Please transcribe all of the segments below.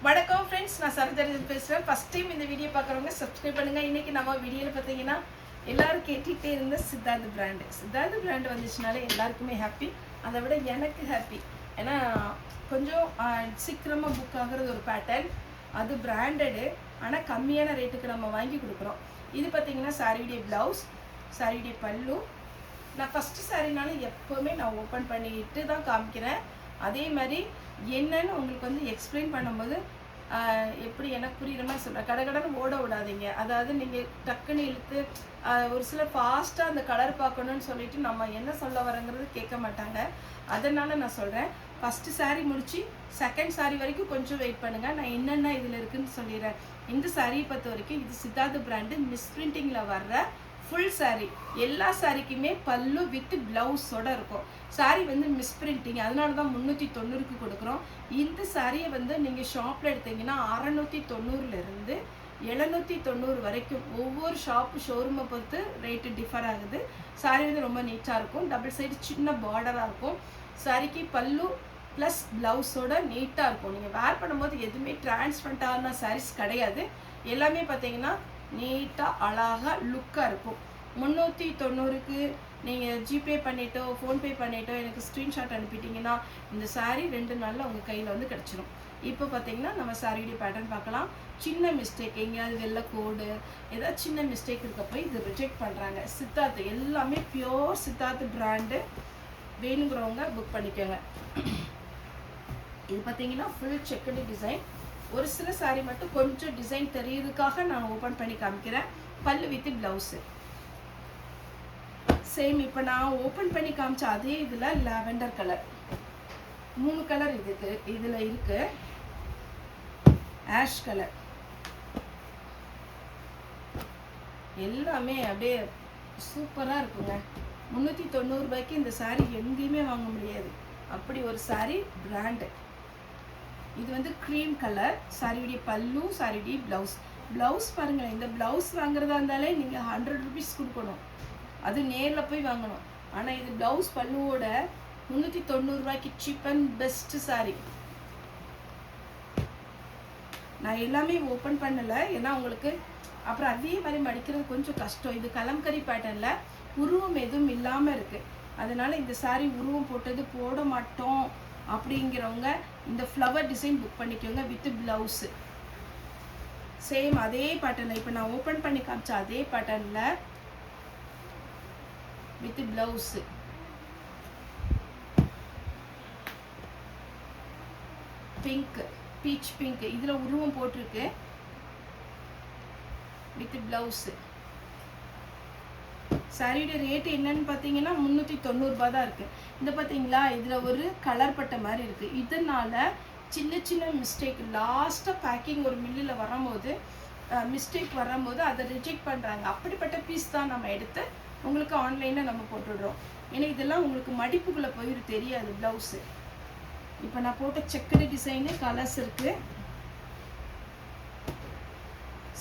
வணக்கம் ஃப்ரெண்ட்ஸ், நான் சரோஜா பேசுகிறேன். ஃபஸ்ட் டைம் இந்த வீடியோ பார்க்குறவங்க சப்ஸ்கிரைப் பண்ணுங்கள். இன்றைக்கி நம்ம வீடியோவில் பார்த்தீங்கன்னா எல்லோரும் கேட்டுகிட்டே இருந்த சித்தார்த் பிராண்டு வந்துச்சுனாலே எல்லாருக்குமே ஹாப்பி. அதை விட எனக்கு ஹாப்பி. ஏன்னா கொஞ்சம் சீக்கிரமாக புக் ஆகிறது ஒரு பேட்டர்ன். அது பிராண்டடு, ஆனால் கம்மியான ரேட்டுக்கு நம்ம வாங்கி கொடுக்குறோம். இது பார்த்தீங்கன்னா சாரியுடைய ப்ளவுஸ், சாரியுடைய பல்லு. நான் ஃபஸ்ட்டு சாரினாலும் எப்போவுமே நான் ஓப்பன் பண்ணிக்கிட்டு தான் காமிக்கிறேன். அதே மாதிரி என்னன்னு உங்களுக்கு வந்து எக்ஸ்பிளைன் பண்ணும்போது எப்படி எனக்கு புரியுற மாதிரி சொல்கிறேன். கடகடன்னு ஓட விடாதீங்க. அதாவது நீங்கள் டக்குன்னு இழுத்து ஒரு சிலர் ஃபாஸ்ட்டாக அந்த கலர் பார்க்கணுன்னு சொல்லிட்டு நம்ம என்ன சொல்ல வரங்கிறது கேட்க மாட்டாங்க. அதனால் நான் சொல்கிறேன், ஃபஸ்ட்டு சாரீ முடித்து செகண்ட் சாரீ வரைக்கும் கொஞ்சம் வெயிட் பண்ணுங்கள். நான் என்னென்ன இதில் இருக்குதுன்னு சொல்லிடுறேன். இந்த சாரியை பொறுத்த வரைக்கும் இது சித்தார்த் பிராண்டு மிஸ்பிரிண்டிங்கில் வர்ற ஃபுல் சாரீ. எல்லா சாரிக்குமே பல்லு வித் ப்ளவுஸோடு இருக்கும். சாரீ வந்து மிஸ்பிரிண்டிங், அதனால தான் 390க்கு கொடுக்குறோம். இந்த சாரியை வந்து நீங்கள் ஷாப்பில் எடுத்தீங்கன்னா 690லேருந்து 790 வரைக்கும் ஒவ்வொரு ஷோரூமை பொறுத்து ரேட்டு டிஃபர் ஆகுது. சாரீ வந்து ரொம்ப நீட்டாக இருக்கும். டபுள் சைடு சின்ன பார்டராக இருக்கும். சாரிக்கு பல்லு ப்ளஸ் ப்ளவுஸோட நீட்டாக இருக்கும். நீங்கள் வேர் பண்ணும்போது எதுவுமே டிரான்ஸ்பரண்டான சாரீஸ் கிடையாது. எல்லாமே பார்த்தீங்கன்னா நீட்டாக அழகாக லுக்காக இருக்கும். 390க்கு நீங்கள் ஜிபே பண்ணிட்டோ ஃபோன்பே பண்ணிட்டோ எனக்கு ஸ்க்ரீன்ஷாட் அனுப்பிட்டிங்கன்னா இந்த சாரீ 2 நாளில் உங்கள் கையில் வந்து கிடச்சிரும். இப்போ பார்த்தீங்கன்னா நம்ம சாரியுடைய பேட்டர்ன் பார்க்கலாம். சின்ன மிஸ்டேக், எங்கேயாவது வெள்ளை கோடு ஏதாவது சின்ன மிஸ்டேக் இருக்க போய் இது ரிஜெக்ட் பண்ணுறாங்க. சித்தார்த் எல்லாமே பியோர் சித்தார்த் பிராண்டு. வேணுங்கிறவங்க புக் பண்ணிக்கோங்க. இது பார்த்தீங்கன்னா ஃபுல் செக்குடு டிசைன். ஒரு சில சாரீ மட்டும் கொஞ்சம் டிசைன் தெரியுறதுக்காக நான் ஓப்பன் பண்ணி காமிக்கிறேன். பல்லு வித் ப்ளவுஸு சேம். இப்போ நான் ஓப்பன் பண்ணி காமிச்ச அதே இதில் லாவெண்டர் கலர் 3 கலர் இதில் இருக்கு. ஆஷ் கலர் எல்லாமே அப்படியே சூப்பராக இருக்குங்க. 390 ரூபாய்க்கு இந்த சாரீ எங்கேயுமே வாங்க முடியாது. அப்படி ஒரு சாரீ பிராண்டு. இது வந்து க்ரீம் கலர். சாரியுடைய பல்லு, சாரியுடைய ப்ளவுஸ் பாருங்களேன். இந்த ப்ளவுஸ் வாங்குறதா இருந்தாலே நீங்கள் 100 ருபீஸ் கொடுக்கணும். அது நேரில் போய் வாங்கணும். ஆனால் இது ப்ளவுஸ் பல்லுவோட 390 ரூபாய்க்கு சீப் அண்ட் பெஸ்ட்டு சாரீ. நான் எல்லாமே ஓப்பன் பண்ணலை, ஏன்னா உங்களுக்கு அப்புறம் அதே மாதிரி மடிக்கிறது கொஞ்சம் கஷ்டம். இது கலம்கரி பேட்டர்னில் உருவம் எதுவும் இல்லாமல் இருக்குது. அதனால் இந்த சாரீ உருவம் போட்டது போட மாட்டோம் அப்படிங்கிறவங்க இந்த ஃப்ளவர் டிசைன் புக் பண்ணிக்கோங்க வித் ப்ளவுஸு. சேம் அதே பேட்டர்னில் இப்போ நான் ஓப்பன் பண்ணி காமிச்ச அதே பேட்டர்னில் with blouse. Pink, beach pink, இதில் உருவம் போட்டிருக்கு வித் ப்ளவுஸு. சாரியோட ரேட்டு என்னன்னு பார்த்தீங்கன்னா 390 ரூபா தான் இருக்குது. இந்த பார்த்தீங்களா, இதில் ஒரு கலர் பட்ட மாதிரி இருக்குது. இதனால் சின்ன சின்ன மிஸ்டேக் லாஸ்ட்டாக பேக்கிங் ஒரு மில்லில் வரும்போது மிஸ்டேக் வரும்போது அதை ரிஜெக்ட் பண்ணுறாங்க. அப்படிப்பட்ட பீஸ் தான் நம்ம எடுத்து உங்களுக்கு ஆன்லைனில் நம்ம போட்டுடுறோம். ஏன்னா இதெல்லாம் உங்களுக்கு மடிப்புக்குள்ளே போயிரு தெரியாது ப்ளவுஸு. இப்போ நான் போட்ட செக்குடு டிசைனு கலர்ஸ் இருக்குது.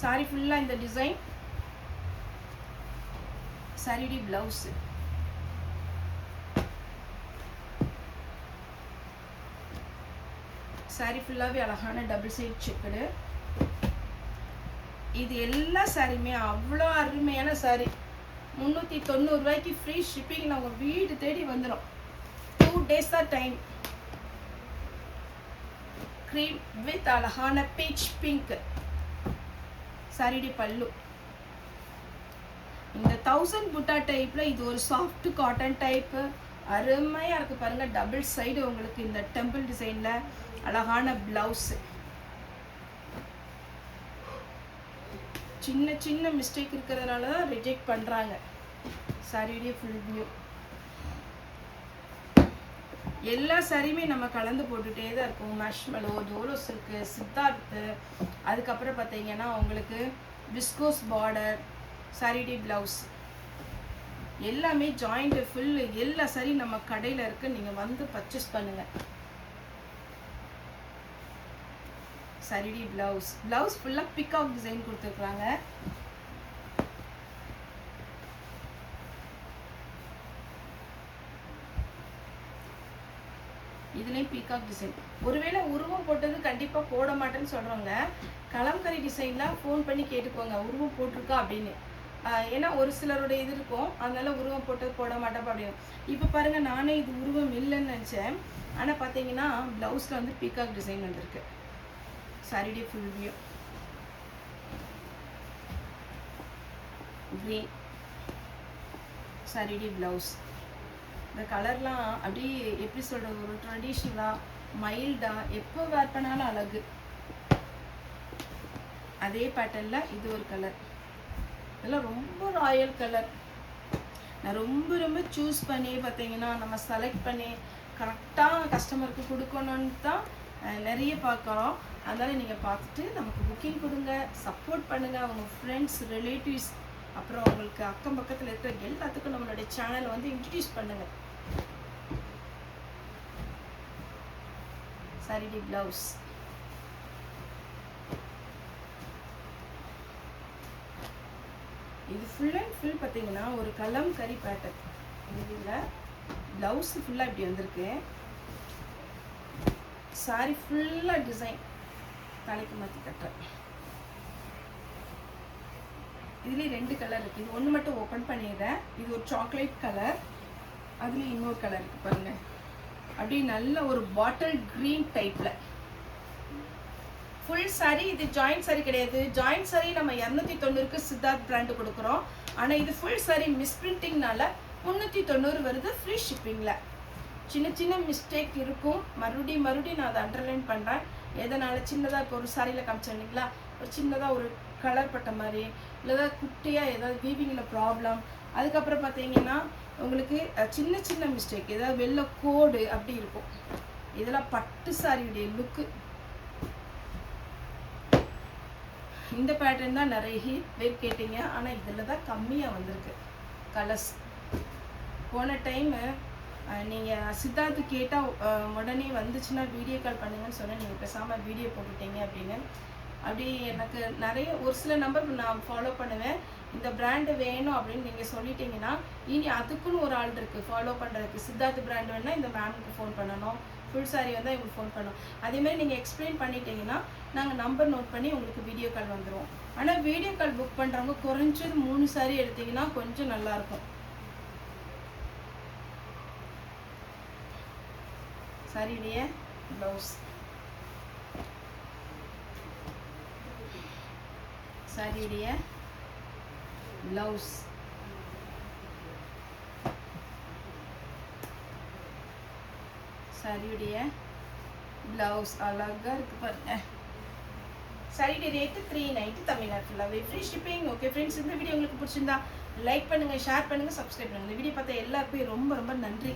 சாரி ஃபுல்லாக இந்த டிசைன். சாரியுடைய ப்ளவுஸு சாரி ஃபுல்லாகவே அழகான டபுள் சைட் செக்குடு. இது எல்லா சாரியுமே அவ்வளோ அருமையான சாரி. 390 ரூபாய்க்கு ஃப்ரீ ஷிப்பிங் நம்ம வீடு தேடி வந்துடும். 2 days தான் டைம். க்ரீம் வித் அழகான பீச் பிங்க் சாரியுடைய பல்லு. இந்த 1000 புட்டா டைப்பில் இது ஒரு சாஃப்ட் காட்டன் டைப்பு. அருமையாக இருக்குது பாருங்கள். டபுள் சைடு உங்களுக்கு இந்த டெம்பிள் டிசைனில் அழகான ப்ளவுஸு. சின்ன சின்ன மிஸ்டேக் இருக்கிறதுனால தான் ரிஜெக்ட் பண்ணுறாங்க. சாரியுடைய ஃபுல் வியூ. எல்லா சாரியுமே நம்ம கலந்து போட்டுகிட்டே தான் இருக்கும். மேஷ்மெலோ, டோலோ சில்க்கு, சித்தார்த்து, அதுக்கப்புறம் பார்த்தீங்கன்னா உங்களுக்கு விஸ்கோஸ் பார்டர், சாரியுடைய ப்ளவுஸ் எல்லாமே ஜாயிண்ட் ஃபுல். எல்லா சாரி நம்ம கடையில் இருக்குது. நீங்கள் வந்து பர்ச்சேஸ் பண்ணுங்கள். சாரியுடைய ப்ளவுஸ் ஃபுல்லாக பிகாக் டிசைன் கொடுத்துருக்குறாங்க. இதுலேயும் டிசைன் பீகாக் டிசைன். ஒருவேளை உருவம் போட்டது கண்டிப்பாக போட மாட்டேன்னு சொல்கிறவங்க கலம்கரி டிசைனில் ஃபோன் பண்ணி கேட்டுக்கோங்க உருவம் போட்டிருக்கா அப்படின்னு. ஏன்னா ஒரு சிலரோட இது இருக்கும், அதனால உருவம் போட்டது போட மாட்டேப்பா அப்படின்னு. இப்போ பாருங்கள், நானே இது உருவம் இல்லைன்னு நினச்சேன். ஆனால் பார்த்தீங்கன்னா ப்ளவுஸில் வந்து பீகாக் டிசைன் வந்திருக்கு. சாரிடே ஃபுல் வியூ க்ரீன் சாரிடே ப்ளவுஸ். இந்த கலர்லாம் அப்படியே எப்படி சொல்கிறது, ஒரு ட்ரெடிஷ்னலாக மைல்டாக எப்போ வேர் பண்ணாலும் அழகு. அதே பேட்டர்னில் இது ஒரு கலர், இதெல்லாம் ரொம்ப ராயல் கலர். நான் ரொம்ப சூஸ் பண்ணி பார்த்தீங்கன்னா நம்ம செலக்ட் பண்ணி கரெக்டாக கஸ்டமருக்கு கொடுக்கணுன்னு தான் நிறைய பார்க்குறோம். அதனால் நீங்கள் பார்த்துட்டு நமக்கு புக்கிங் கொடுங்க, சப்போர்ட் பண்ணுங்கள். அவங்க ஃப்ரெண்ட்ஸ், ரிலேட்டிவ்ஸ், அப்புறம் உங்களுக்கு அக்கம் பக்கத்தில் இருக்கிற எல்லாத்துக்கும் நம்மளுடைய சேனலை வந்து இன்ட்ரடியூஸ் பண்ணுங்கள். சாரிடி ப்ளவுஸ். இது ஃபுல் அண்ட் ஃபுல் பார்த்தீங்கன்னா ஒரு கலம்கரி பேட்டர்ன். இதில் ப்ளவுஸ் ஃபுல்லாக இப்படி வந்திருக்கு. சாரி ஃபுல்லாக டிசைன் தலைக்கு மாற்றி கட்டுறேன். இதுலேயே 2 கலர் இருக்குது. இது ஒன்று மட்டும் ஓப்பன் பண்ணிடுறேன். இது ஒரு சாக்லேட் கலர், அதுலேயும் இன்னொரு கலர் இருக்குது பாருங்கள். அப்படி நல்ல ஒரு பாட்டில் க்ரீன் டைப்பில் ஃபுல் சாரி. இது ஜாயிண்ட் சாரி கிடையாது. ஜாயிண்ட் சாரி நம்ம 290க்கு சித்தார்த் பிராண்டு கொடுக்குறோம். ஆனால் இது ஃபுல் சாரி மிஸ்பிரிண்டிங்னால 390 வருது, ஃப்ரீ ஷிப்பிங்கில். சின்ன மிஸ்டேக் இருக்கும். மறுபடியும் நான் அதை அண்டர்லைன் பண்ணுறேன். எதனால் சின்னதாக இப்போ ஒரு சாரியில் காமிச்சேன் இல்லைங்களா, ஒரு சின்னதாக ஒரு கலர் பட்ட மாதிரி, இல்லை குட்டியாக ஏதாவது வீவிங்கில் ப்ராப்ளம். அதுக்கப்புறம் பார்த்தீங்கன்னா உங்களுக்கு சின்ன மிஸ்டேக், ஏதாவது வெள்ளை கோடு அப்படி இருக்கும். இதெல்லாம் பட்டு சாரியுடைய லுக்கு. இந்த பேட்டர்ன் தான் நிறைய பேர் கேட்டீங்க, ஆனால் இதில் தான் கம்மியாக வந்திருக்கு கலர்ஸ். போன டைமு நீங்கள் சித்தார்த்து கேட்டால் உடனே வந்துச்சுன்னா வீடியோ கால் பண்ணுங்கன்னு சொன்னேன். நீங்கள் பேசாமல் வீடியோ போட்டுட்டீங்க அப்படின்னு. அப்படி எனக்கு நிறைய ஒரு சில நம்பர் நான் ஃபாலோ பண்ணுவேன். இந்த பிராண்டு வேணும் அப்படின்னு நீங்கள் சொல்லிட்டீங்கன்னா இனி அதுக்குன்னு ஒரு ஆள் இருக்குது ஃபாலோ பண்ணுறதுக்கு. சித்தார்த் பிராண்டு வேணால் இந்த மேமுக்கு ஃபோன் பண்ணணும், ஃபுல் சாரி வந்தால் இவங்களுக்கு ஃபோன் பண்ணணும். அதேமாதிரி நீங்கள் எக்ஸ்பிளைன் பண்ணிட்டீங்கன்னா நாங்கள் நம்பர் நோட் பண்ணி உங்களுக்கு வீடியோ கால் வந்துடுவோம். ஆனால் வீடியோ கால் புக் பண்ணுறவங்க குறைஞ்சது 3 சாரி எடுத்திங்கன்னா கொஞ்சம் நல்லாயிருக்கும். சாரியுடைய ப்ளவுஸ், சாரியுடைய ப்ளவுஸ், சாரியுடைய ப்ளவுஸ் அழகாக இருக்குது பாருங்க. சாரியுடைய ரேட்டு 390 தமிழ்நாடு ஃபுல்லாகவே ஃப்ரீ ஷிப்பிங். ஓகே ஃப்ரெண்ட்ஸ், இந்த வீடியோ உங்களுக்கு பிடிச்சிருந்தா லைக் பண்ணுங்கள், ஷேர் பண்ணுங்கள், சப்ஸ்கிரைப் பண்ணுங்கள். இந்த வீடியோ பார்த்தா எல்லாருக்குமே ரொம்ப நன்றி.